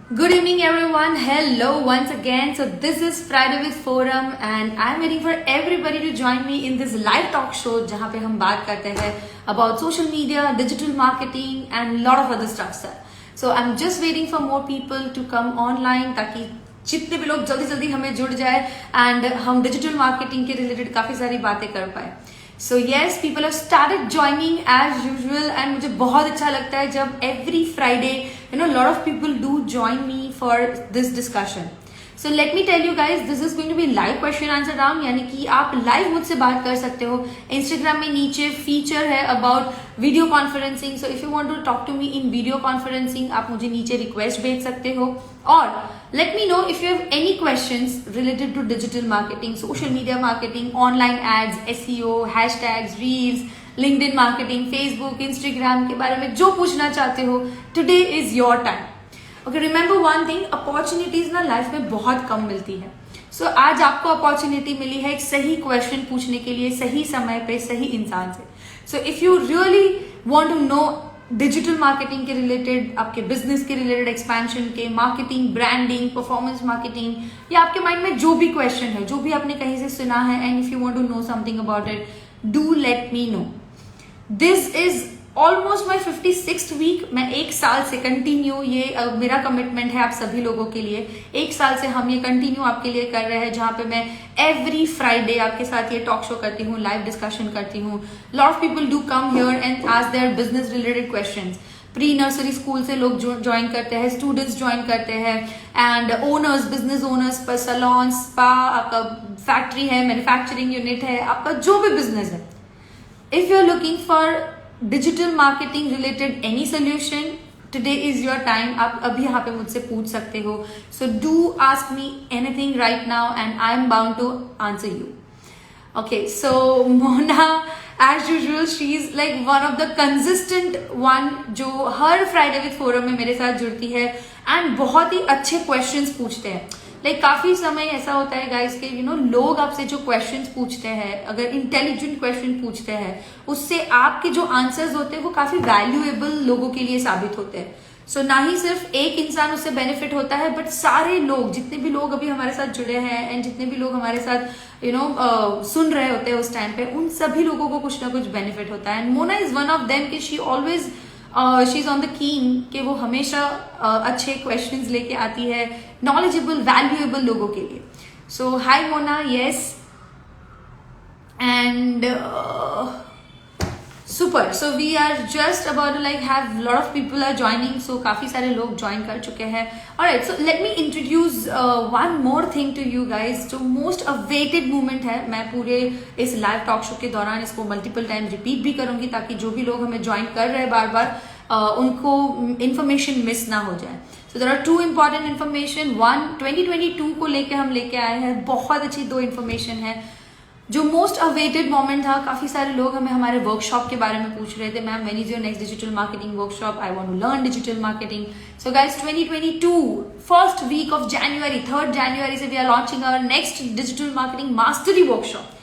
Good evening, everyone. Hello once again. So this is Friday with Forum, and I'm waiting for everybody to join me in this live talk show, जहाँ पे हम बात करते हैं about social media, digital marketing, and lot of other stuff, sir. So I'm just waiting for more people to come online, ताकि जितने भी लोग जल्दी जल्दी हमें जुड़ जाए and हम digital marketing के related काफी सारी बातें कर पाए. So yes, people have started joining as usual, and मुझे बहुत अच्छा लगता है जब every Friday, lot of people do join me for this discussion. So let me tell you guys, this is going to be live question answer round, यानी कि आप live मुझसे बात कर सकते हो. Instagram में नीचे feature है about video conferencing. So if you want to talk to me in video conferencing, आप मुझे नीचे request भेज सकते हो. और let me know if you have any questions related to digital marketing, social media marketing, online ads, SEO, hashtags, reels, LinkedIn marketing, Facebook, Instagram के बारे में जो पूछना चाहते हो. Today is your time. Okay, remember one thing, opportunities ना life में बहुत कम मिलती है. सो आज आपको अपॉर्चुनिटी मिली है एक सही क्वेश्चन पूछने के लिए, सही समय पे सही इंसान से. So if you really want to know digital marketing के रिलेटेड, आपके बिजनेस के रिलेटेड, एक्सपेंशन के, मार्केटिंग, ब्रांडिंग, परफॉर्मेंस मार्केटिंग, या आपके माइंड में जो भी क्वेश्चन है, जो भी आपने कहीं से सुना है, and if you want to know something about it, do let me know. This is almost my 56th week. मैं एक साल से कंटिन्यू, ये मेरा कमिटमेंट है आप सभी लोगों के लिए. एक साल से हम ये कंटिन्यू आपके लिए कर रहे हैं, जहां पे मैं एवरी फ्राइडे आपके साथ ये टॉक शो करती हूँ, लाइव डिस्कशन करती हूँ. Lot of people do come here and ask their business related questions. Pre nursery school से लोग ज्वाइन करते हैं, स्टूडेंट्स ज्वाइन करते हैं, and owners, business owners, salon, spa, आपका फैक्ट्री है, मैन्युफैक्चरिंग यूनिट है, आपका जो भी बिजनेस है. If you are looking for digital marketing related any solution, today is your time. आप अभी यहाँ पे मुझसे पूछ सकते हो. So do ask me anything right now and I am bound to answer you. Okay, so Mona as usual, she is like one of the consistent one जो हर फ्राइडे विद फोरम में मेरे साथ जुड़ती है एंड बहुत ही अच्छे क्वेश्चंस पूछते हैं. लाइक काफी समय ऐसा होता है गाइस के लोग आपसे जो क्वेश्चंस पूछते हैं, अगर इंटेलिजेंट क्वेश्चन पूछते हैं, उससे आपके जो आंसर्स होते हैं वो काफी वैल्यूएबल लोगों के लिए साबित होते हैं. सो ना ही सिर्फ एक इंसान उससे बेनिफिट होता है, बट सारे लोग, जितने भी लोग अभी हमारे साथ जुड़े हैं एंड जितने भी लोग हमारे साथ सुन रहे होते हैं उस टाइम पे, उन सभी लोगों को कुछ ना कुछ बेनिफिट होता है. And Mona is one of them कि she always she is on the keen कि वो हमेशा अच्छे क्वेश्चंस लेके आती है, नॉलेजेबल, वैल्यूएबल लोगों के लिए. So hi Mona, yes, and super. So we are just about to like have lot of people are joining. सो काफी सारे लोग ज्वाइन कर चुके हैं. Alright, so let me introduce one more thing to you guys, जो मोस्ट अवेटेड मोमेंट है. मैं पूरे इस लाइव टॉक शो के दौरान इसको मल्टीपल टाइम रिपीट भी करूंगी, ताकि जो भी लोग हमें ज्वाइन कर रहे हैं बार बार, उनको इंफॉर्मेशन मिस ना हो जाए. So there are two important information. One, 2022 को लेके हम लेके आए हैं बहुत अच्छी दो इन्फॉर्मेशन है. जो मोस्ट अवेटेड मोमेंट था, काफी सारे लोग हमें हमारे वर्कशॉप के बारे में पूछ रहे थे, ma'am when is your next digital marketing workshop, I want to learn digital marketing. So guys, 2022 first week of January, 3rd जनवरी से we are launching our next digital marketing mastery workshop.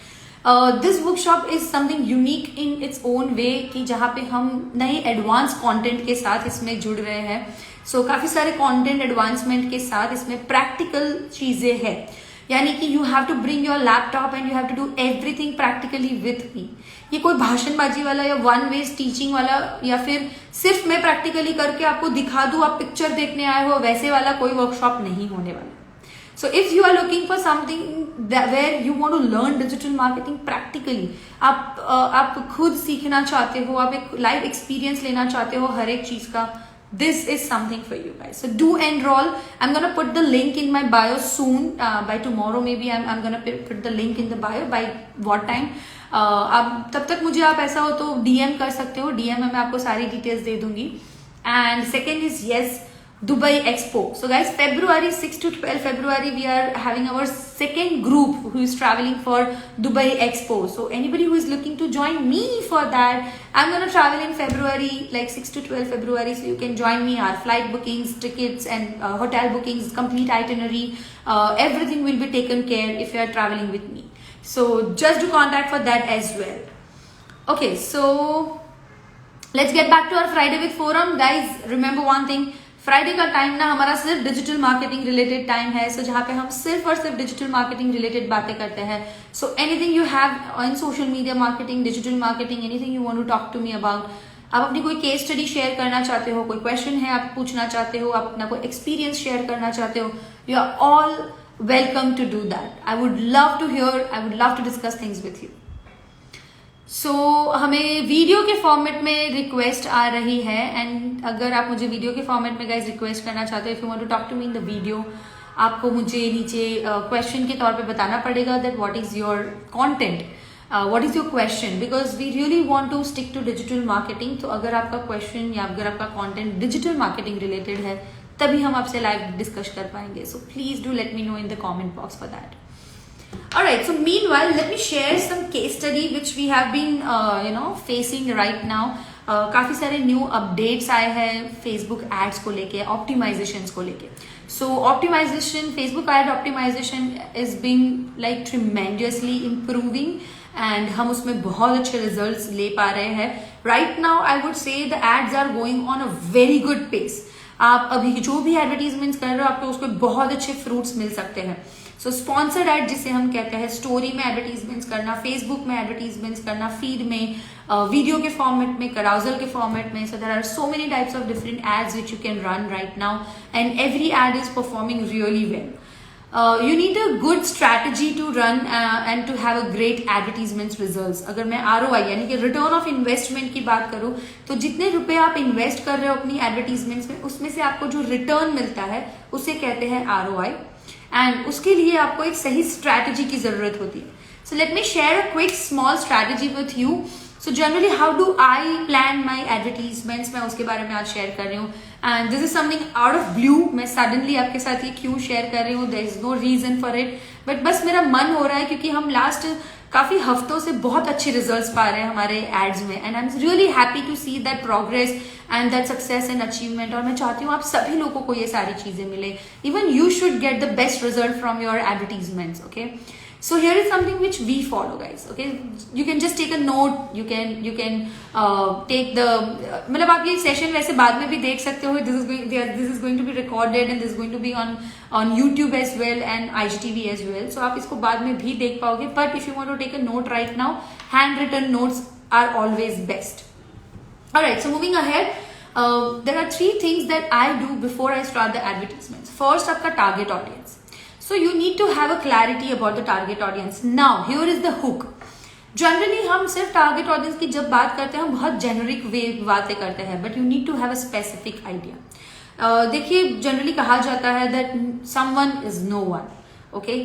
This workshop is something unique in its own way, कि जहाँ पे हम नए advance content के साथ इसमें जुड़ रहे हैं. सो काफी सारे कंटेंट एडवांसमेंट के साथ इसमें प्रैक्टिकल चीजें हैं, यानी कि you have to bring your laptop and you have to do everything practically with me. ये कोई भाषणबाजी वाला या वन वेज टीचिंग वाला, या फिर सिर्फ मैं प्रैक्टिकली करके आपको दिखा दूं, आप पिक्चर देखने आए हो, वैसे वाला कोई वर्कशॉप नहीं होने वाला. So if you are looking for something where you want to learn digital marketing practically, आप खुद सीखना चाहते हो, आप एक लाइव एक्सपीरियंस लेना चाहते हो हर एक चीज का, this is something for you guys. So do enroll. I'm gonna put the link in my bio soon. By tomorrow maybe I'm gonna put the link in the bio. By what time? अब तब तक मुझे आप ऐसा हो तो DM कर सकते हो. DM में मैं आपको सारी डिटेल्स दे दूंगी. And second is yes, Dubai Expo. So guys, February 6 to 12 February, we are having our second group who is traveling for Dubai Expo. So anybody who is looking to join me for that, I'm going to travel in February, like 6 to 12 February. So you can join me. Our flight bookings, tickets, and hotel bookings, complete itinerary, everything will be taken care if you are traveling with me. So just do contact for that as well. Okay, so let's get back to our Friday with Forum. Guys, remember one thing. Friday का time ना हमारा सिर्फ digital marketing related time है, सो जहाँ पे हम सिर्फ और सिर्फ डिजिटल मार्केटिंग रिलेटेड बातें करते हैं. So anything you have in social media marketing, digital marketing, anything you want to talk to me about, आप अपनी कोई केस स्टडी शेयर करना चाहते हो, कोई क्वेश्चन है आप पूछना चाहते हो, आप अपना कोई एक्सपीरियंस शेयर करना चाहते हो, you are all welcome to do that. I would love to hear, I would love to discuss things with you. So हमें वीडियो के फॉर्मेट में रिक्वेस्ट आ रही है, एंड अगर आप मुझे वीडियो के फॉर्मेट में गाइज रिक्वेस्ट करना चाहते हो, if you want to talk to me in the video, आपको मुझे नीचे क्वेश्चन के तौर पे बताना पड़ेगा that what is your content, what is your question, because we really want to stick to digital marketing. तो अगर आपका क्वेश्चन या अगर आपका कंटेंट डिजिटल मार्केटिंग रिलेटेड है तभी हम आपसे लाइव डिस्कस कर पाएंगे. So please do let me know in the comment box for that. Alright, so meanwhile, let me share some case study which we have been, facing right now. काफी सारे new updates आए हैं Facebook ads को लेके, optimisation को लेके. So optimisation, Facebook ad optimisation is being like tremendously improving, and हम उसमें बहुत अच्छे रिजल्ट्स ले पा रहे हैं. Right now I would say the ads are going on a very good pace. आप अभी जो भी एडवर्टीजमेंट कर रहे हो आपको उसको बहुत अच्छे फ्रूट्स मिल सकते हैं. सो स्पॉन्सर्ड एड जिसे हम कहते हैं, स्टोरी में एडवर्टीजमेंट्स करना, फेसबुक में एडवर्टीजमेंट्स करना, फीड में, वीडियो के फॉर्मेट में, कराउजल के फॉर्मेट में. So there are so many types of different ads which you can run right now, and every ad is performing really well. You need a good strategy to run and to have a great advertisements results. अगर मैं ROI यानी कि return of investment की बात करूं, तो जितने रुपए आप इन्वेस्ट कर रहे हो अपनी एडवर्टीजमेंट्स में, उसमें से आपको जो रिटर्न मिलता है उसे कहते हैं ROI, एंड उसके लिए आपको एक सही स्ट्रैटेजी की जरूरत होती है. So let me share a quick small strategy with you. So generally how do I plan my advertisements, मैं उसके बारे में आज शेयर कर रही हूँ. And this is something out of blue. मैं सडनली आपके साथ ये क्यों शेयर कर रही हूँ, there is no reason for it, but बस मेरा मन हो रहा है क्योंकि हम लास्ट काफी हफ्तों से बहुत अच्छे रिजल्ट्स पा रहे हैं हमारे एड्स में, and I am really happy to see that progress and that success and achievement. और मैं चाहती हूँ आप सभी लोगों को ये सारी चीजें मिले. Even you should get the best result from your advertisements. Okay, so here is something which we follow guys. Okay, you can just take a note, you can take the मतलब आप ये सेशन वैसे बाद में भी देख सकते हो. this is going to be recorded and this is going to be on YouTube as well and IGTV as well. So आप इसको बाद में भी देख पाओगे, but if you want to take a note right now, handwritten notes are always best. Alright, so moving ahead, there are 3 things that I do before I start the advertisements. First, आपका target audience. So you need to have a clarity about the target audience. Now here is the hook. Generally हम सिर्फ target audience की जब बात करते हैं हम बहुत generic वे बातें करते हैं, but you need to have a specific idea. देखिए जनरली कहा जाता है that someone is no one. Okay,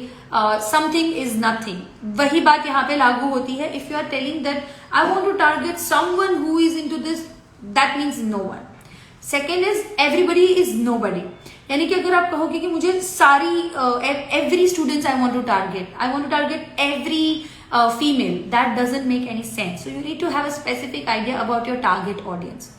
something is nothing. वही बात यहाँ पे लागू होती है. If you are telling that I want to target someone who is into this, that means no one. Second is everybody is nobody. यानी कि अगर आप कहोगे कि मुझे सारी every students I want to target every female, that doesn't make any sense. So you need to have a specific idea about your target audience.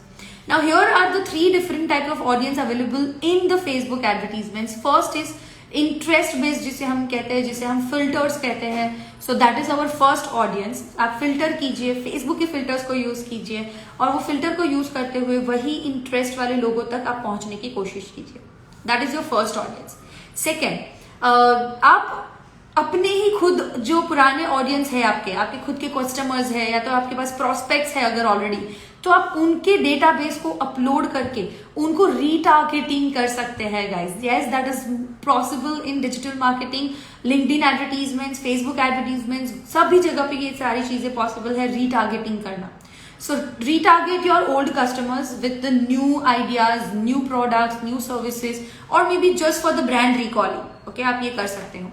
Now here are the 3 different type of audience available in the Facebook advertisements. First is interest based, जिसे हम कहते हैं, जिसे हम filters कहते हैं. So that is our first audience. आप filter कीजिए, फेसबुक के फिल्टर्स को यूज कीजिए, और वो फिल्टर को यूज करते हुए वही इंटरेस्ट वाले लोगों तक आप पहुंचने की कोशिश कीजिए. That is your first audience. Second, आप अपने ही खुद जो पुराने ऑडियंस है आपके खुद के कस्टमर्स है, या तो आपके पास प्रोस्पेक्ट्स है अगर ऑलरेडी, तो आप उनके डेटाबेस को अपलोड करके उनको रीटारगेटिंग कर सकते हैं guys. Yes, that is possible in digital marketing. LinkedIn advertisements, Facebook advertisements, सभी जगह पे ये सारी चीजें पॉसिबल है रीटारगेटिंग करना. So retarget your old customers with the new ideas, new products, new services, or maybe just for the brand recalling. Okay, आप ये कर सकते हो.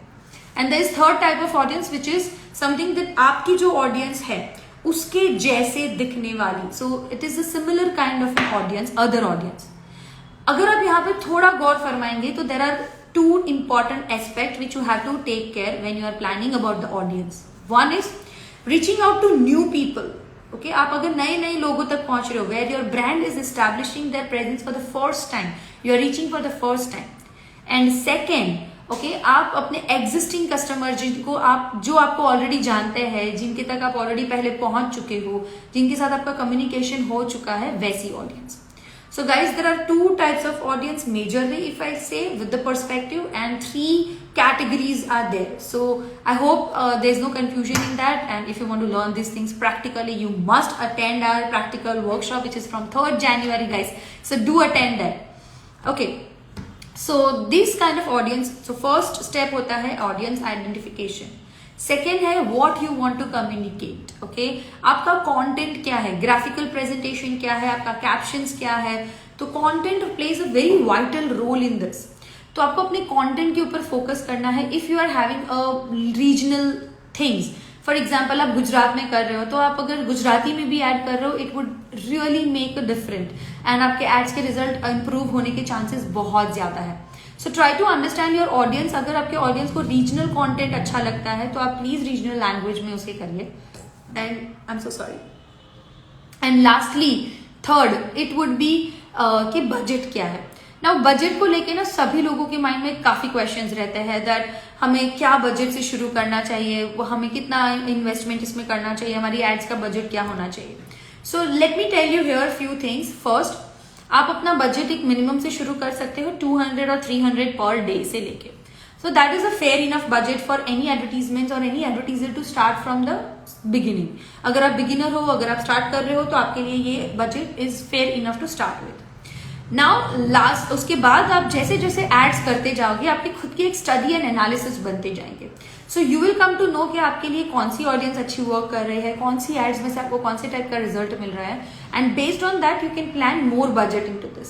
And there is third type of audience which is something that आपकी जो audience है उसके जैसे दिखने वाली. So it is a similar kind of audience, other audience. अगर आप यहाँ पे थोड़ा गौर फरमाएंगे तो there are 2 important aspects which you have to take care when you are planning about the audience. One is reaching out to new people. Okay, आप अगर नए लोगों तक पहुंच रहे हो, where your brand is establishing their presence for the first time, you are reaching for the first time. And second, okay, आप अपने existing customer जो आपको ऑलरेडी जानते हैं, जिनके तक आप ऑलरेडी पहले पहुंच चुके हो, जिनके साथ आपका कम्युनिकेशन हो चुका है, वैसी audience. So guys, there are two types of audience majorly, if I say, with the perspective, and three categories are there. So I hope there's no confusion in that, and if you want to learn these things practically, you must attend our practical workshop, which is from 3rd January, guys. So do attend that. Okay, so this kind of audience, so first step hota hai audience identification. Second है what you want to communicate. Okay, आपका content क्या है, graphical presentation क्या है, आपका captions क्या है. तो content plays a very vital role in this. तो आपको अपने कंटेंट के ऊपर फोकस करना है. If you are having a regional things, for example आप गुजरात में कर रहे हो, तो आप अगर गुजराती में भी ऐड कर रहे हो, it would really make a different, and आपके एड्स के रिजल्ट इंप्रूव होने के चांसेस बहुत ज्यादा है. So try to understand your audience. अगर आपके ऑडियंस को रीजनल कंटेंट अच्छा लगता है तो आप प्लीज रीजनल लैंग्वेज में उसे करिए. And I am so sorry. And lastly third it would be कि बजट क्या है. नाउ बजट को लेके ना सभी लोगों के माइंड में काफी क्वेश्चंस रहते हैं दैट हमें क्या बजट से शुरू करना चाहिए, वो हमें कितना इन्वेस्टमेंट इसमें करना चाहिए, हमारी एड्स का बजट क्या होना चाहिए. So let me tell you here few things. First, आप अपना बजट एक मिनिमम से शुरू कर सकते हो 200 और 300 पर डे से लेके. So that is a fair enough budget for any advertisement और any advertiser to start from the beginning. अगर आप बिगिनर हो, अगर आप स्टार्ट कर रहे हो, तो आपके लिए ये budget is fair enough to start with. Now last, उसके बाद आप जैसे जैसे एड्स करते जाओगे, आपकी खुद की एक स्टडी एंड एनालिसिस बनते जाएंगे. So you will come to know कि आपके लिए कौन सी ऑडियंस अच्छी वर्क कर रही है, कौन सी एड्स में से आपको कौन से टाइप का रिजल्ट मिल रहा है, and based on that you can plan more budget into this.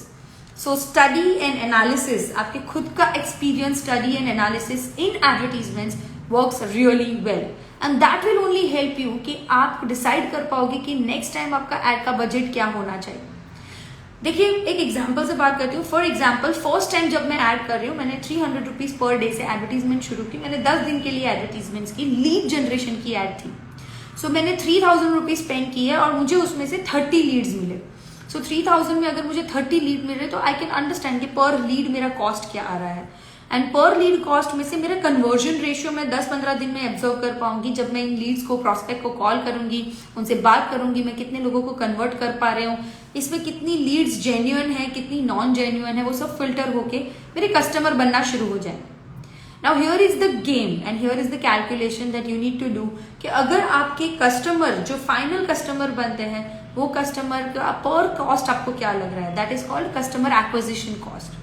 So study and analysis, आपके खुद का experience study and analysis in advertisements works really well, and that will only help you कि आप decide कर पाओगे कि next time आपका add का बजट क्या होना चाहिए. देखिए, एक एग्जाम्पल से बात करती हूँ. फॉर एग्जाम्पल, फर्स्ट टाइम जब मैं ऐड कर रही हूँ, मैंने 300 रुपीज पर डे से एडवर्टीजमेंट शुरू की. मैंने 10 दिन के लिए एडवर्टीजमेंट्स की, लीड जनरेशन की एड थी. सो मैंने 3000 रुपीज स्पेंड की है और मुझे उसमें से 30 लीड्स मिले. सो 3000 में अगर मुझे 30 लीड मिल रहे तो आई कैन अंडरस्टैंड कि पर लीड मेरा कॉस्ट क्या आ रहा है, एंड पर लीड कॉस्ट में से मेरा कन्वर्जन रेशियो मैं 10-15 दिन में ऑब्जर्व कर पाऊंगी. जब मैं इन लीड्स को, प्रोस्पेक्ट को कॉल करूंगी, उनसे बात करूंगी, मैं कितने लोगों को कन्वर्ट कर पा रहे हूँ, इसमें कितनी लीड्स जेन्युइन है, कितनी नॉन जेन्युइन है, वो सब फिल्टर होके मेरे कस्टमर बनना शुरू हो जाए. Now here is the game and here is the calculation that you need to do कि अगर आपके कस्टमर जो फाइनल कस्टमर बनते हैं, वो कस्टमर का पर कॉस्ट आपको क्या लग रहा है, that is called customer acquisition cost.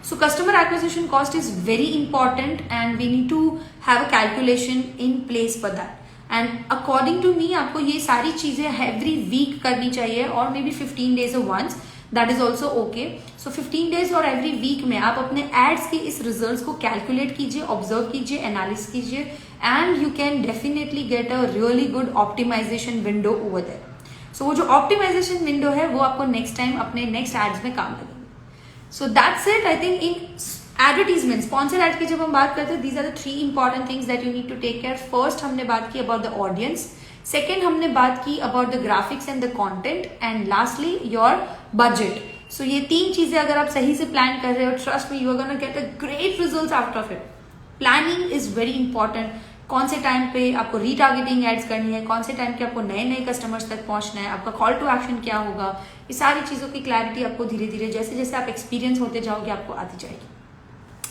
So customer acquisition cost is very important and we need to have a calculation in place for that. And according to me, आपको ये सारी चीजें every week करनी चाहिए और maybe 15 days or once. That is also okay. So 15 days और every week में आप अपने ads के इस results को calculate कीजिए, observe कीजिए, analyze कीजिए, and you can definitely get a really good optimization window over there. So वो जो optimization window है वो आपको next time अपने next ads में काम लगेगा. So that's it. I think in advertisement, sponsored ads की जब हम बात करते हैं, these are the 3 important things that you need to take care. First हमने बात की about the audience. Second हमने बात की about the graphics and the content. And lastly your budget. So ये 3 चीजें अगर आप सही से plan कर रहे हो, trust me, you are gonna get a great results out of it. Planning is very important. कौन से टाइम पे आपको रीटारगेटिंग एड्स करनी है, कौन से टाइम के आपको नए नए कस्टमर्स तक पहुंचना है, आपका कॉल टू एक्शन क्या होगा, ये सारी चीजों की क्लैरिटी आपको धीरे धीरे जैसे जैसे आप एक्सपीरियंस होते जाओगे आपको आती जाएगी.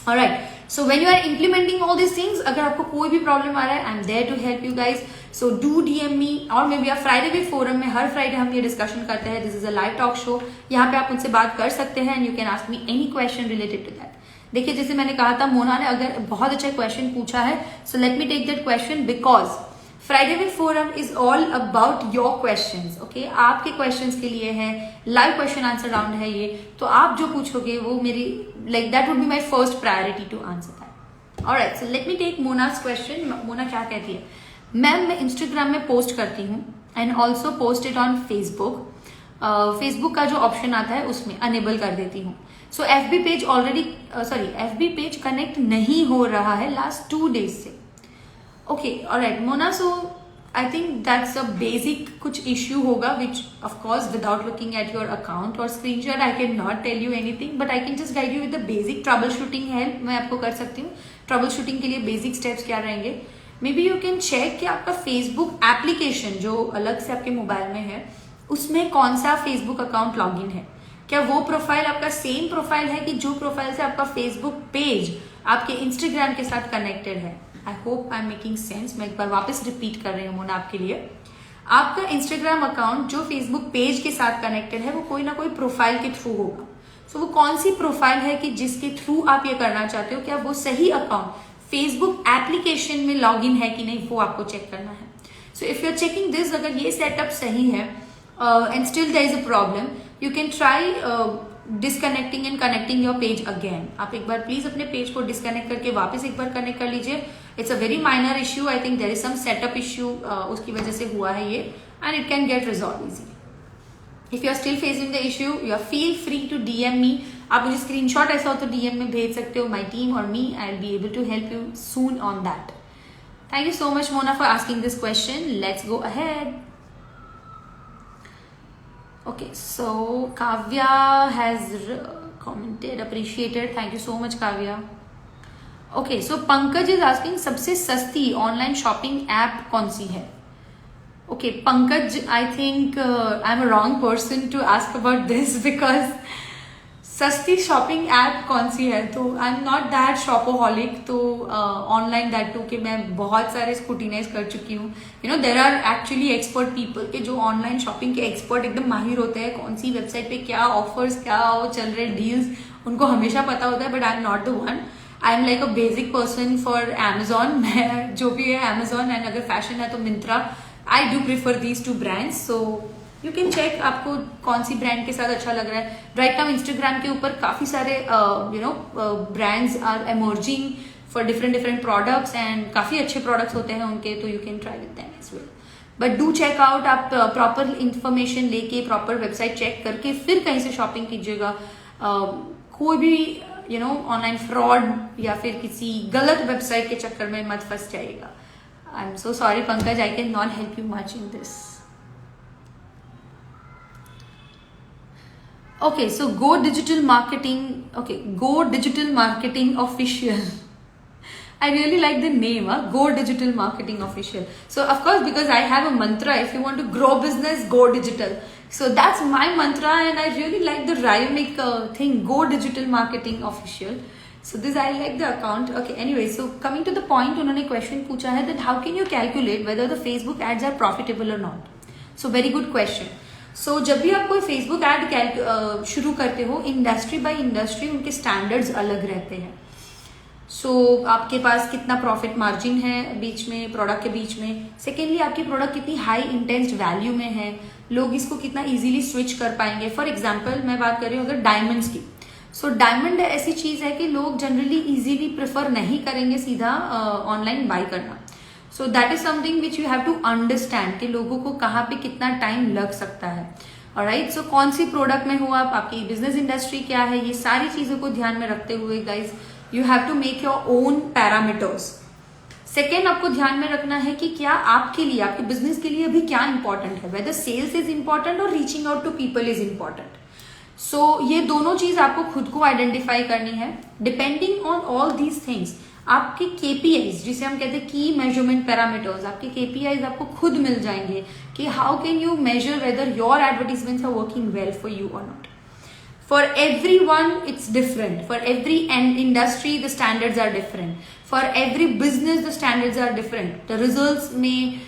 Alright, so when you are implementing all this things, अगर आपको कोई भी प्रॉब्लम आ रहा है, I am there to help you guys. So do DM me, और मे बी आप फ्राइडे विद फोरम में हर फ्राइडे हम ये डिस्कशन करते हैं. This is a live talk show. यहाँ पे आप मुझसे बात कर सकते हैं and you can ask me any question related to that. देखिए, जैसे मैंने कहा था, मोना ने अगर बहुत अच्छा क्वेश्चन पूछा है, so let me take that question because Friday with forum is all about your questions. Okay, आपके क्वेश्चंस के लिए है, लाइव क्वेश्चन आंसर राउंड है ये. तो आप जो पूछोगे वो मेरी like that would be my first priority to answer that. Alright, so let me take Mona's question. Mona क्या कहती है? मैम, मैं इंस्टाग्राम में पोस्ट करती हूँ and also post it on Facebook. Facebook का जो ऑप्शन आता है उसमें अनेबल कर देती हूँ. So FB page already FB page connect नहीं हो रहा है लास्ट 2 days से. Okay, alright Mona, so I think that's a basic कुछ इश्यू होगा which of course without looking at your account और screenshot I can not tell you anything, but I can just guide you with the basic troubleshooting help मैं आपको कर सकती हूँ. Trouble shooting के लिए बेसिक स्टेप्स क्या रहेंगे? Maybe you can check कि आपका फेसबुक एप्लीकेशन जो अलग से आपके मोबाइल में है उसमें कौन सा फेसबुक अकाउंट लॉगिन है. क्या वो प्रोफाइल आपका सेम प्रोफाइल है कि जो प्रोफाइल से आपका फेसबुक पेज आपके इंस्टाग्राम के साथ कनेक्टेड है? I hope I am making sense. मैं एक बार वापस रिपीट कर रही हूँ मोना आपके लिए। आपका इंस्टाग्राम अकाउंट जो फेसबुक पेज के साथ कनेक्टेड है वो कोई ना कोई प्रोफाइल के थ्रू होगा। सो वो कौन सी प्रोफाइल है कि जिसके थ्रू आप ये करना चाहते हो, क्या वो सही अकाउंट फेसबुक एप्लीकेशन में लॉग इन है कि नहीं, वो आपको चेक करना है। So if you are checking this, अगर ये सेटअप सही है and still there is a problem, you can try disconnecting and connecting your page again. आप एक बार प्लीज अपने पेज को डिसकनेक्ट करके वापस एक बार कनेक्ट कर लीजिए। It's a very minor issue, I think there is some setup issue, उसकी वजह से हुआ है ये, and it can get resolve easily. If you are still facing the issue, you are feel free to DM me. आप मुझे screenshot ऐसा हो तो डीएम में भेज सकते हो, माई टीम और me, I will be able to help you soon on that. Thank you so much Mona for asking this question. Let's go ahead. Okay, so Kavya has commented, appreciated. Thank you so much, Kavya. Okay, so Pankaj is asking सबसे सस्ती online shopping app कौन सी है? Okay, Pankaj, I think I'm a wrong person to ask about this because सस्ती shopping app कौन सी है? तो I am not that shopaholic, तो ऑनलाइन दैट टू कि मैं बहुत सारे स्क्रूटिनाइज कर चुकी हूँ। You know there are actually expert people के जो ऑनलाइन शॉपिंग के एक्सपर्ट एकदम माहिर होते हैं, कौन सी वेबसाइट पे क्या ऑफर्स, क्या चल रहे डील्स, उनको हमेशा पता होता है। But I am not the one, I am like a basic person for Amazon. मैं जो भी है अमेजॉन, एंड अगर फैशन है तो Myntra. I do prefer these two brands, so you can check आपको कौन सी ब्रांड के साथ अच्छा लग रहा है। राइट नाउ इंस्टाग्राम के ऊपर काफी सारे brands are emerging for different products, and काफी अच्छे प्रोडक्ट्स होते हैं उनके, तो you can try with them as well. But do check out, आप प्रॉपर इंफॉर्मेशन लेके, प्रॉपर वेबसाइट चेक करके फिर कहीं से शॉपिंग कीजिएगा। कोई भी ऑनलाइन फ्रॉड या फिर किसी गलत वेबसाइट के चक्कर में मत फंस जाइएगा। I am so sorry Pankaj, I can not help you much in this. Okay, so Go Digital Marketing. Okay, Go Digital Marketing Official. I really like the name, Go Digital Marketing Official. So of course, because I have a mantra, if you want to grow business, go digital. So that's my mantra, and I really like the rhythmic thing, Go Digital Marketing Official. So this, I like the account. Okay, anyway, so coming to the point, उन्होंने question पूछा है that how can you calculate whether the Facebook ads are profitable or not? So very good question. सो जब भी आप कोई Facebook ad शुरू करते हो, इंडस्ट्री बाय इंडस्ट्री उनके स्टैंडर्ड्स अलग रहते हैं। सो आपके पास कितना प्रॉफिट मार्जिन है बीच में, प्रोडक्ट के बीच में। सेकेंडली, आपकी प्रोडक्ट कितनी हाई इंटेंस वैल्यू में है, लोग इसको कितना इजीली स्विच कर पाएंगे। फॉर एग्जांपल मैं बात कर रही हूँ अगर डायमंड्स की, सो डायमंड ऐसी चीज है कि लोग जनरली इजीली प्रेफर नहीं करेंगे सीधा ऑनलाइन बाय करना। So that is something which you have to understand कि लोगों को कहाँ पे कितना टाइम लग सकता है। ऑलराइट, सो कौन सी प्रोडक्ट में हो आप, आपकी बिजनेस इंडस्ट्री क्या है, ये सारी चीजों को ध्यान में रखते हुए guys you have to make your own parameters. Second, आपको ध्यान में रखना है कि क्या आपके लिए, आपके बिजनेस के लिए अभी क्या इंपॉर्टेंट है, वेदर सेल्स इज इंपॉर्टेंट और reaching out to people is important. So ये दोनों चीज आपको खुद को आइडेंटिफाई करनी है। Depending on all these things, आपके केपीआईज जिसे हम कहते हैं की मेजरमेंट पैरामीटर्स, आपके केपीआईज आपको खुद मिल जाएंगे कि how can you measure whether your advertisements are working well for you और not. For everyone, it's different. For every industry, the standards are different. For every business, the standards are different. The results में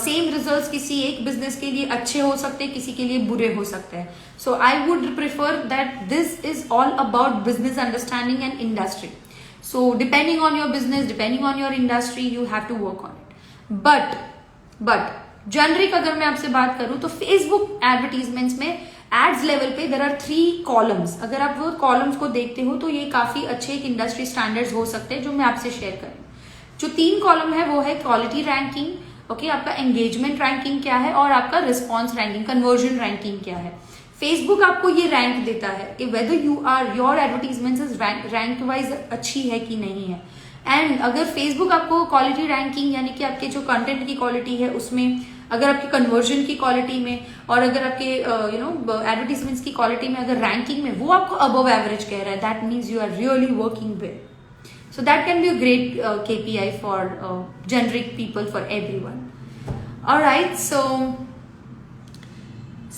same results किसी एक business के लिए अच्छे हो सकते हैं, किसी के लिए बुरे हो सकते हैं. So I would prefer that this is all about business understanding and industry. So depending on your business, depending on your industry, you have to work on it. But generic अगर मैं आपसे बात करूँ तो Facebook advertisements में ads level पे there are 3 columns. अगर आप वो कॉलम्स को देखते हो तो ये काफी अच्छे एक इंडस्ट्री स्टैंडर्ड्स हो सकते हैं जो मैं आपसे शेयर करूँ. जो 3 कॉलम है वो है क्वालिटी रैंकिंग, ओके, आपका एंगेजमेंट रैंकिंग क्या है और आपका रिस्पॉन्स रैंकिंग, कन्वर्जन रैंकिंग क्या है. फेसबुक आपको ये रैंक देता है कि whether your advertisement is rank wise अच्छी है कि नहीं है. एंड अगर फेसबुक आपको क्वालिटी रैंकिंग यानी कि आपके जो कंटेंट की क्वालिटी है उसमें, अगर आपकी कन्वर्जन की क्वालिटी में और अगर आपके एडवर्टीजमेंट्स की क्वालिटी में अगर रैंकिंग में वो आपको अबव एवरेज कह रहा है, that means you are really working well. So that can be a great KPI for generic people, for everyone. Alright, so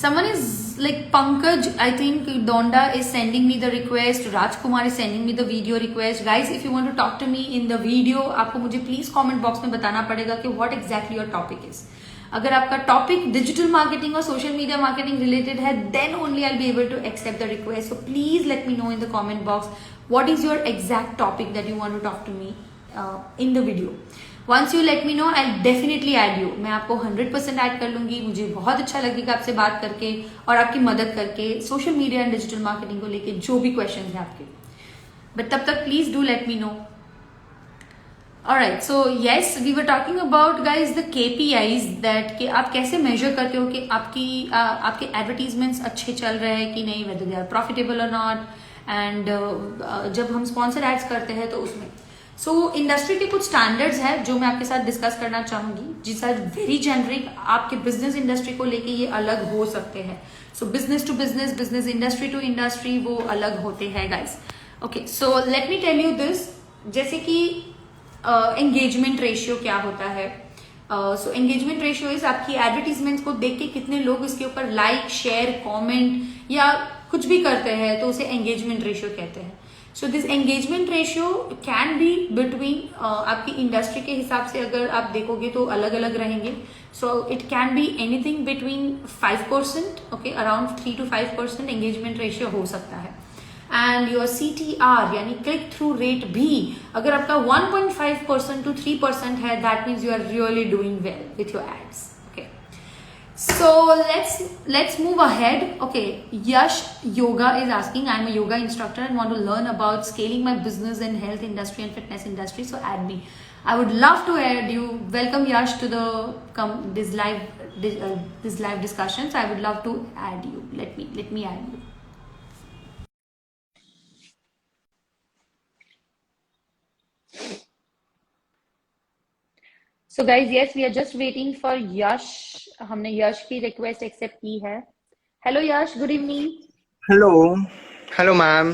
someone is like Pankaj, I think Donda is sending me the request. Rajkumar is sending me the video request. Guys, if you want to talk to me in the video, आपको मुझे please comment box में बताना पड़ेगा कि what exactly your topic is. अगर आपका topic digital marketing और social media marketing related है, then only I be able to accept the request. So please let me know in the comment box what is your exact topic that you want to talk to me in the video. Once you let me know, I definitely add you. मैं आपको 100% add कर लूंगी. मुझे बहुत अच्छा लगेगा आपसे बात करके और आपकी मदद करके social media and digital marketing को लेके जो भी क्वेश्चन है आपके. बट तब तक please do let me no. Alright, so yes, we were talking about guys the KPIs that कि आप कैसे measure करते हो कि आपके advertisements अच्छे चल रहे हैं कि नहीं, whether they are profitable or not. and जब हम sponsor ads करते हैं तो उसमें so industry के कुछ standards हैं जो मैं आपके साथ discuss करना चाहूंगी, जिसका very generic आपके business industry को लेके ये अलग हो सकते हैं. so business to business, business industry to industry वो अलग होते हैं guys. okay, so let me tell you this. जैसे कि एंगेजमेंट रेशियो क्या होता है. सो एंगेजमेंट रेशियो इज आपकी एडवर्टीजमेंट को देख के कितने लोग इसके ऊपर लाइक, शेयर, कमेंट या कुछ भी करते हैं, तो उसे एंगेजमेंट रेशियो कहते हैं. So this engagement ratio can be between आपकी इंडस्ट्री के हिसाब से अगर आप देखोगे तो अलग अलग रहेंगे. So it can be anything between 5%, okay, around 3 to 5% engagement ratio हो सकता है. एंड योर CTR यानी क्लिक थ्रू रेट भी अगर आपका 1.5% to 3% है, that means you are really doing well with your ads. Okay, so let's move ahead. Okay, Yash Yoga is asking, I'm a yoga instructor and want to learn about scaling my business in health industry and fitness industry, so add me. I would love to add you. Welcome Yash to the this live discussions. I would love to add you. Let me add you. So guys, yes, we are just waiting for Yash. हमने यश की request accept की है. Hello Yash, good evening. Hello ma'am.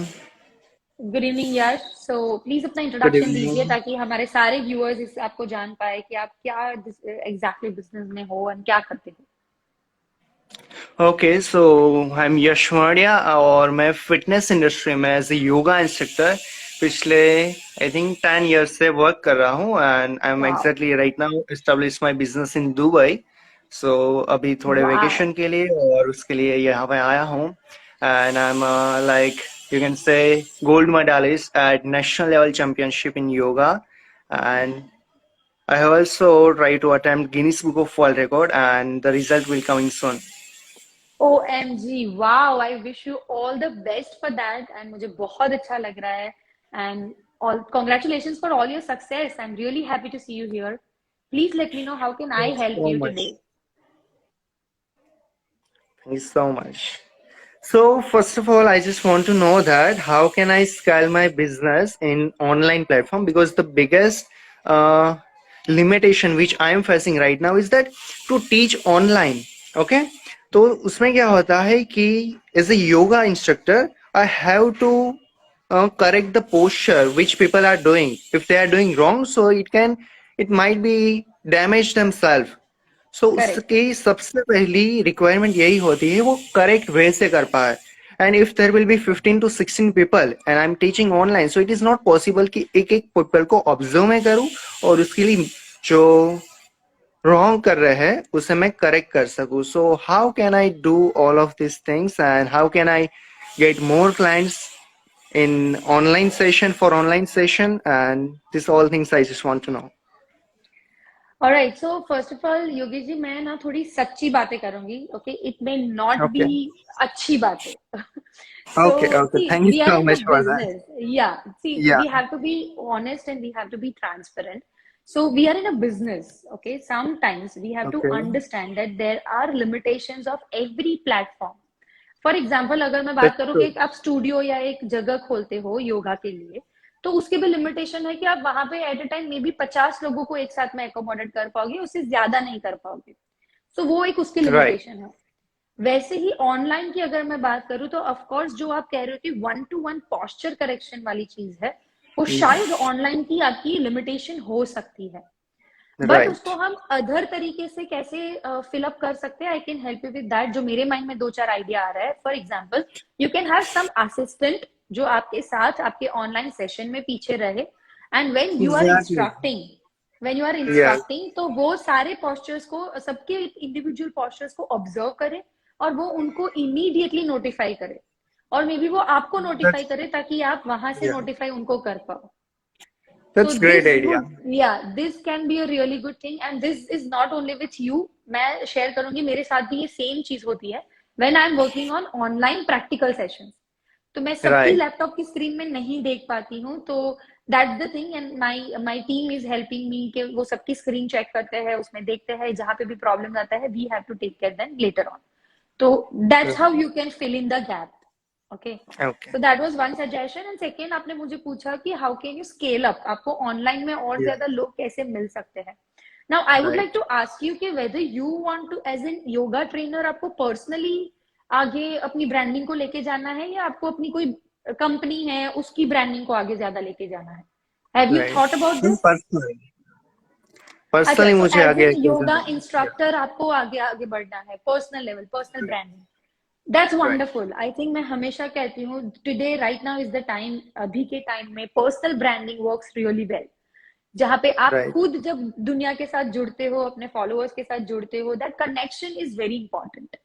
Good evening Yash. So please अपना good introduction दीजिए evening. ताकि हमारे सारे viewers आपको जान पाए कि आप क्या एग्जैक्टली बिजनेस में हो और क्या करते हो. Okay, so I am Yash Maurya और मैं फिटनेस इंडस्ट्री में एज ए योगा इंस्ट्रक्टर पिछले आई थिंक 10 years से वर्क कर रहा हूँ. And I am wow, exactly right now establish my business in Dubai. सो अभी थोड़े वाओ. वेकेशन के लिए और उसके लिए यहाँ पे आया हूँ. And I am like you can say gold medalist at national level championship in yoga. And I have also tried to attempt Guinness Book of World Record and the result will coming soon. OMG, wow, I wish you all the best for that. And मुझे बहुत अच्छा लग रहा है. And all congratulations for all your success. I'm really happy to see you here. Please let me know how can I Thank you help so you much. today. Thank you so much. So first of all, I just want to know that how can I scale my business in online platform, because the biggest uh, limitation which I am facing right now is that to teach online. Okay, तो उसमें क्या होता है कि as a yoga instructor I have to correct the posture which people are doing. If they are doing wrong, so it might be damage themselves. So Correct. उसकी सबसे पहली requirement यही होती है वो करेक्ट वे से कर पाए. And if there will be 15 to 16 people and I am teaching online, so it is not possible कि एक एक पीपल को ऑब्जर्व में करूं और उसके लिए जो रॉन्ग कर रहे हैं उसे मैं करेक्ट कर सकूं. So how can I do all of this things and how can I get more clients in online session for online session, and this all things I just want to know. Alright, so first of all, Yogesh ji, मैं ना थोड़ी सच्ची बातें करूंगी. Okay, it may not be Okay. अच्छी बातें. Okay, So okay, see, thank you we are so in a much for that. business. Yeah, see, Yeah. we have to be honest and we have to be transparent. So we are in a business. Okay, sometimes we have to Okay. understand that there are limitations of every platform. For example अगर मैं बात That's करूँ कि true. एक आप studio या एक जगह खोलते हो योगा के लिए, तो उसके भी लिमिटेशन है कि आप वहां पे at a time maybe 50 लोगों को एक साथ में एकोमोडेट कर पाओगे, उससे ज्यादा नहीं कर पाओगे. सो वो एक उसकी Right. लिमिटेशन है. वैसे ही ऑनलाइन की अगर मैं बात करूँ तो ऑफकोर्स जो आप कह रहे हो कि 1-to-1 पॉस्चर करेक्शन वाली चीज है, वो शायद ऑनलाइन की आपकी लिमिटेशन हो सकती है. बट उसको Right. हम अदर तरीके से कैसे फिल अप कर सकते हैं, I can help you with that. जो मेरे माइंड में दो चार आइडिया आ रहा है, for example you can have some assistant जो आपके साथ आपके ऑनलाइन सेशन में पीछे रहे, and Exactly. When you are Yeah. Instructing तो वो सारे पोस्चर्स को, सबके इंडिविजुअल पोस्चर्स को ऑब्जर्व करे और वो उनको इमीडिएटली नोटिफाई करे, और मे बी वो आपको नोटिफाई That's करे ताकि आप वहां से yeah. नोटिफाई उनको कर पाओ। So That's great this idea. would, yeah, this can be a really good thing, and this is not only with you. मैं शेयर करूंगी, मेरे साथ भी ये सेम चीज होती है when I am working on online practical sessions. तो मैं सबकी Right. लैपटॉप की स्क्रीन में नहीं देख पाती हूँ, तो that's the thing, and my team is helping me कि वो सबकी स्क्रीन चेक करते हैं, उसमें देखते हैं जहां पे भी प्रॉब्लम आता है, we have to take care then later on. तो that's how you can fill in the gap. Okay, Okay. so that was one suggestion, and second आपने मुझे पूछा कि how can you scale up, आपको online में और Yeah. ज्यादा लोग कैसे मिल सकते हैं। now I would like Right. to ask you कि whether you want to as an yoga trainer आपको पर्सनली आगे अपनी ब्रांडिंग को लेके जाना है, या आपको अपनी कोई कंपनी है उसकी ब्रांडिंग को आगे ज्यादा लेके जाना है। Have you Right. Thought about And this? personally. अच्छा, Personally सो मुझे एज आगे एन लेके योगा जाना है. Yeah. इंस्ट्रक्टर आपको आगे आगे बढ़ना है, personal level, personal branding. That's Right. Wonderful. I think मैं हमेशा कहती हूँ today right now is the time, अभी के टाइम में personal branding works really well, जहाँ पे आप Right. खुद जब दुनिया के साथ जुड़ते हो, अपने फॉलोअर्स के साथ जुड़ते हो, that connection is very important.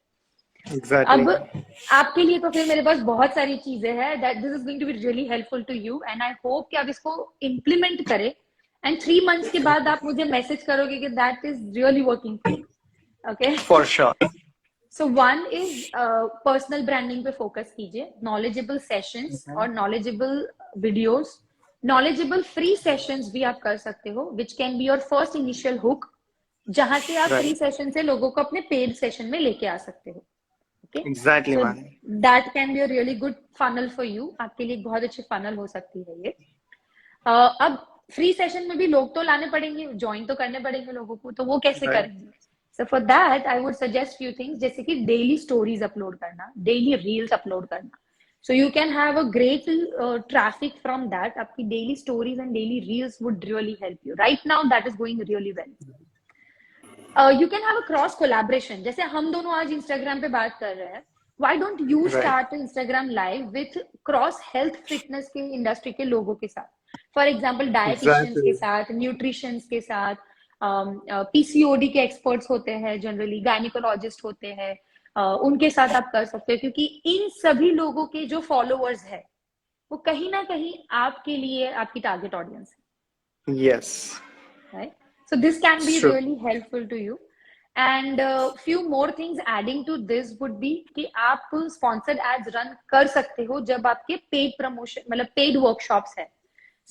अब Exactly. आपके लिए तो फिर मेरे पास बहुत सारी चीजें हैं, that this is going to be really helpful to you, and I hope कि आप इसको इम्प्लीमेंट करें, एंड 3 months के बाद आप मुझे मैसेज करोगे कि that is really working for you. Okay, For sure. So one is personal branding पे फोकस कीजिए, नॉलेजेबल सेशंस और knowledgeable videos, knowledgeable free sessions भी आप कर सकते हो, which can be your first initial hook, जहां से आप फ्री Right. सेशन से लोगों को अपने पेड सेशन में लेके आ सकते हो। Okay, Exactly, so man. That can be a really good funnel for you, आपके लिए एक बहुत अच्छी फनल हो सकती है ये। अब फ्री सेशन में भी लोग तो लाने पड़ेंगे, ज्वाइन तो करने पड़ेंगे लोगों को, तो वो कैसे Right. करेंगे? So for that I would suggest few things, जैसे कि डेली स्टोरीज अपलोड करना, डेली रील्स अपलोड करना, so you can have a great traffic from that। आपकी daily stories and daily reels would really help you right now, that is going really well। you can have a cross collaboration, जैसे हम दोनों आज Instagram पे बात कर रहे हैं, why don't you Right. start Instagram live with cross health fitness के इंडस्ट्री के लोगों के साथ, फॉर एग्जाम्पल डायटिशियंस के Exactly. साथ, न्यूट्रिशंस के साथ, पीसीओडी के एक्सपर्ट्स होते हैं, जनरली गायनिकोलॉजिस्ट होते हैं, उनके साथ आप कर सकते हो, क्योंकि इन सभी लोगों के जो फॉलोअर्स है वो कहीं ना कहीं आपके लिए आपकी टारगेट ऑडियंस Yes. है, right? So this can be True. Really helpful to you. And few more things adding to this would be कि आप स्पॉन्सर्ड एड्स रन कर सकते हो जब आपके पेड प्रमोशन, मतलब पेड वर्कशॉप्स है।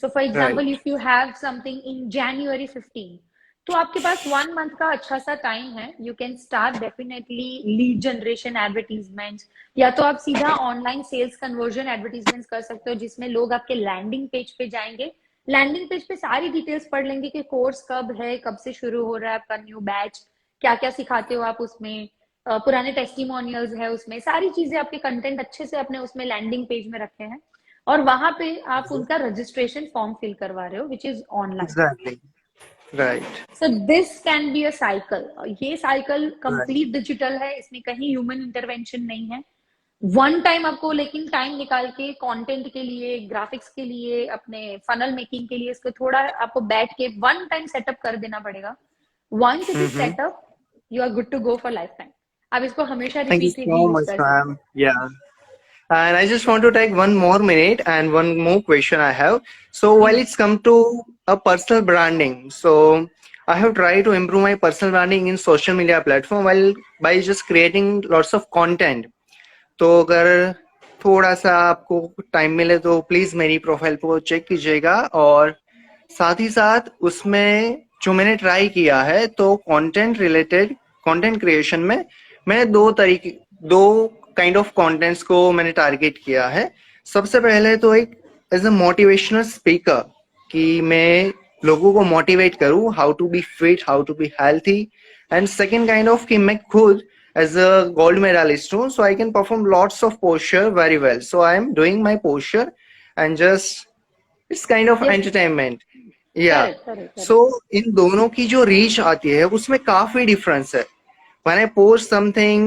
So for example Right. If you have something in January 15, तो आपके पास 1 month का अच्छा सा टाइम है, you can start definitely lead generation advertisement, या तो आप सीधा ऑनलाइन सेल्स कन्वर्जन एडवर्टीजमेंट कर सकते हो, जिसमें लोग आपके लैंडिंग पेज पे जाएंगे, लैंडिंग पेज पे सारी डिटेल्स पढ़ लेंगे कि कोर्स कब है, कब से शुरू हो रहा है आपका न्यू बैच, क्या क्या सिखाते हो आप उसमें, पुराने टेस्टिमोनियल्स है उसमें, सारी चीजें आपके कंटेंट अच्छे से अपने उसमें लैंडिंग पेज में रखे हैं, और वहां पे आप उनका रजिस्ट्रेशन फॉर्म फिल करवा रहे हो, which is online. Exactly. Right. So this can be a cycle, ये साइकिल Right. कंप्लीट डिजिटल है, इसमें कहीं ह्यूमन इंटरवेंशन नहीं है। वन टाइम आपको लेकिन टाइम निकाल के कंटेंट के लिए, ग्राफिक्स के लिए, अपने फनल मेकिंग के लिए, इसको थोड़ा आपको बैठ के वन टाइम सेटअप कर देना पड़ेगा। Once it is Mm-hmm. Setup, you are good to go for lifetime. आप इसको हमेशा Thank you repeatedly so use much, कर सकते ma'am. Yeah. And I just want to take 1 more minute and one more question I have. So हो। while it's come to a personal branding, so I have tried to improve my personal branding in social media platform while by just creating lots of content. तो अगर थोड़ा सा आपको time मिले तो please मेरी profile को चेक कीजिएगा, और साथ ही साथ उसमें जो मैंने ट्राई किया है, तो कंटेंट रिलेटेड कंटेंट क्रिएशन में मैं दो काइंड ऑफ कंटेंट्स को मैंने टारगेट किया है। सबसे पहले तो एक एज अ मोटिवेशनल स्पीकर, कि मैं लोगों को मोटिवेट करूं how to be fit, how to be healthy, and second kind of कि मैं खुद as a gold medalist too, so I can perform lots of posture very well, so I am doing my posture and just it's kind of Yes, entertainment. या correct correct so correct. इन दोनों की जो reach आती है उसमें काफी difference है. When I post something,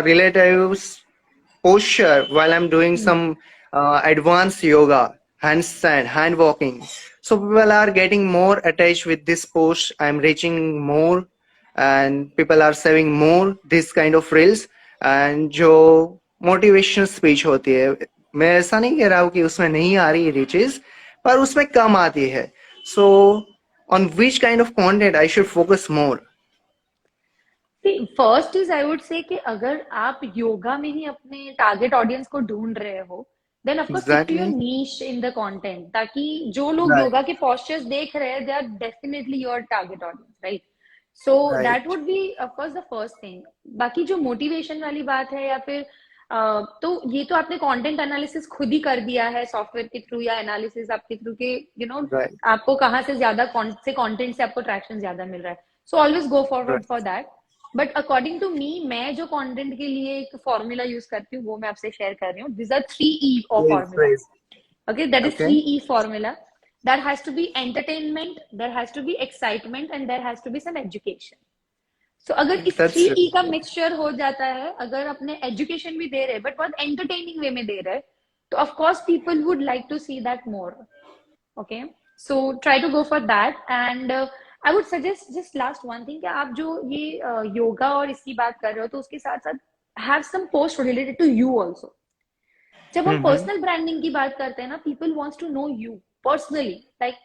relatives posture while I'm doing some advanced yoga, handstand, hand walking. So people are getting more attached with this post. I'm reaching more, and people are saving more this kind of reels. And जो motivational speech होती है, मैं ऐसा नहीं कह रहा हूँ कि उसमें नहीं आ रही रीचेस, पर उसमें कम आती है. So on which kind of content I should focus more? First is I would से कि अगर आप योगा में ही अपने टारगेट ऑडियंस को ढूंढ रहे हो, then of course stick to your Exactly. Niche in the content, ताकि जो लोग Right. योगा के पोस्चर्स देख रहे हैं they are definitely your target audience, right? So that Right. Would be of course the first thing. बाकी जो मोटिवेशन वाली बात है या फिर तो ये तो आपने कंटेंट एनालिसिस खुद ही कर दिया है सॉफ्टवेयर के थ्रू, या एनालिसिस आपके थ्रू के Right. आपको कहाँ से ज्यादा से कंटेंट से आपको ट्रैक्शन ज्यादा मिल रहा है। So always go forward Right. For that. But according to me, मैं जो कंटेंट के लिए एक फॉर्मूला यूज करती हूँ वो मैं आपसे शेयर कर रही हूँ। This are 3 E of Please, formula. please. Okay, that is Okay. 3 E formula. There has to be entertainment, there has to be excitement, and there has to be some education. So अगर इस That's 3 E का mixture हो जाता है, अगर अपने education भी दे रहे बट बहुत एंटरटेनिंग वे में दे रहे, तो of course people would like to see that more. Okay, so try to go for that. And I would suggest just last one thing कि आप जो ये योगा और इसकी बात कर रहे हो, तो उसके साथ साथ have some post related to you also. जब हम mm-hmm. पर्सनल ब्रांडिंग की बात करते हैं ना, people wants to know you personally, like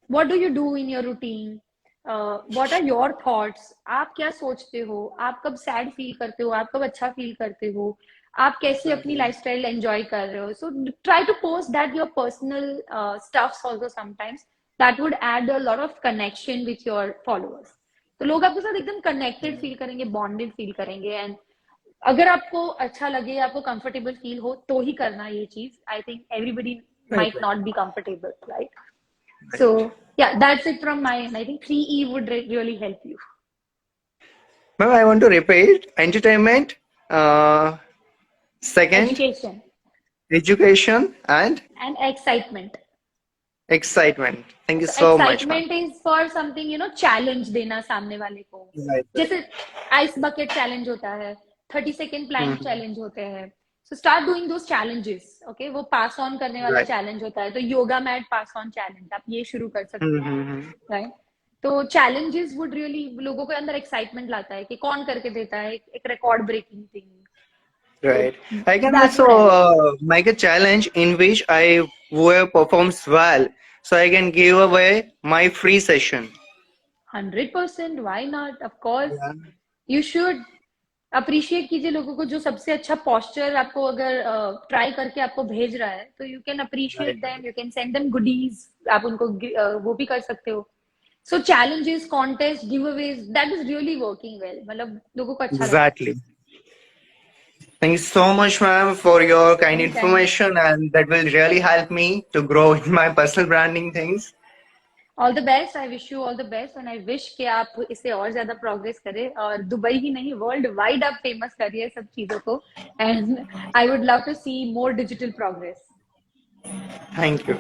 what do you do in your routine, what are your thoughts, आप क्या सोचते हो, आप कब सैड फील करते हो, आप कब अच्छा फील करते हो, आप कैसे अपनी Exactly. लाइफस्टाइल एंजॉय कर रहे हो। So try to post that your personal stuffs also sometimes, that would add a lot of connection with your followers. तो लोग आपके साथ एकदम कनेक्टेड फील करेंगे, बॉन्डेड फील करेंगे। एंड अगर आपको अच्छा लगे, आपको कंफर्टेबल फील हो, तो ही करना ये चीज। I think everybody Right. might not be comfortable, right? So Right. yeah, that's it from my end. I think 3 E would really help you. Ma'am, I want to repeat entertainment, second, Education education, and and excitement. excitement. Thank you So so much, ma'am. excitement is for something, challenge देना सामने वाले को। Right, right. जैसे ice bucket challenge होता है, 30 second Planck Mm-hmm. Challenge होते हैं। So start doing दोस challenges. Okay, वो पास ऑन करने वाला Right. चैलेंज होता है, तो yoga mat pass on challenge आप ये शुरू कर सकते हो, Mm-hmm. राइट? तो चैलेंजेस वुड रियली लोगों के अंदर एक्साइटमेंट लाता है कि कौन करके देता है एक रिकॉर्ड ब्रेकिंग थिंग। Right. तो I can that's also what I will say. make a challenge in which whoever performs well, so I can give away my free session. 100%, why not, of course Yeah. You should. Appreciate कीजिए लोगों को जो सबसे अच्छा posture आपको अगर try करके आपको भेज रहा है, तो you can appreciate Right. Them, you can send them goodies, आप उनको वो भी कर सकते हो। So challenges, contest, giveaways, that is really working well, मतलब लोगों को अच्छा लगता है। Exactly. Thank you so much, ma'am, for your kind any time. information, and that will really help me to grow in my personal branding things. All the best, I wish you all the best, and I wish कि आप इससे और ज्यादा progress करें और Dubai ही नहीं world wide आप famous करिए सब चीजों को। And I would love to see more digital progress. Thank you.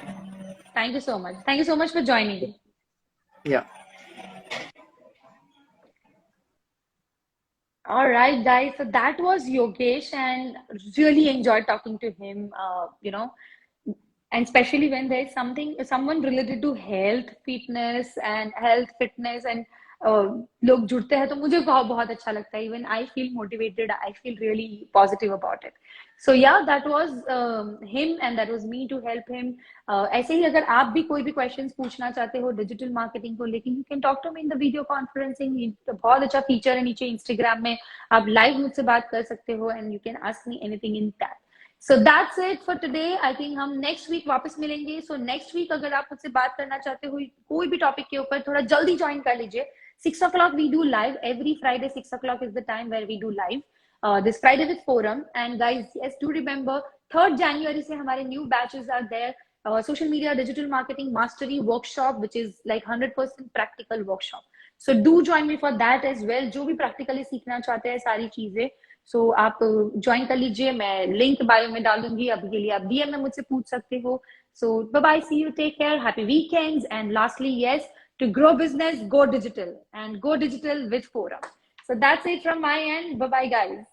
Thank you so much, thank you so much for joining. Yeah. All right, guys. So that was Yogesh, and really enjoyed talking to him. And especially when there is someone related to health, fitness, and लोग जुड़ते हैं, तो मुझे बहुत बहुत अच्छा लगता है। Even I feel motivated. I feel really positive about it. So yeah, that was him, and that was me to help him. ऐसे ही अगर आप भी कोई भी क्वेश्चंस पूछना चाहते हो डिजिटल मार्केटिंग को लेकिन, you can talk to me in the video conferencing. बहुत अच्छा फीचर है नीचे इंस्टाग्राम में, आप लाइव मुझसे बात कर सकते हो, and you can ask me anything in that. So that's it for today. I think हम नेक्स्ट वीक वापस मिलेंगे। सो नेक्स्ट वीक अगर आप मुझसे बात करना चाहते हो कोई भी टॉपिक के ऊपर, थोड़ा जल्दी ज्वाइन कर लीजिए। 6 o'clock we do live every Friday. 6 o'clock is the time where we do live. This Friday with Forum. And guys, yes, do remember 3rd January से हमारे new batches are there. Social media digital marketing mastery workshop, which is like 100% practical workshop. So do join me for that as well. जो भी practically सीखना चाहते हैं सारी चीजें, सो आप ज्वाइन कर लीजिए, मैं लिंक बायो में डाल दूंगी, अभी के लिए आप डीएम में मुझसे पूछ सकते हो. So bye bye, see you, take care, happy weekends, and lastly yes, to grow business, go digital, and go digital with Forum. So that's it from my end. Bye bye, guys.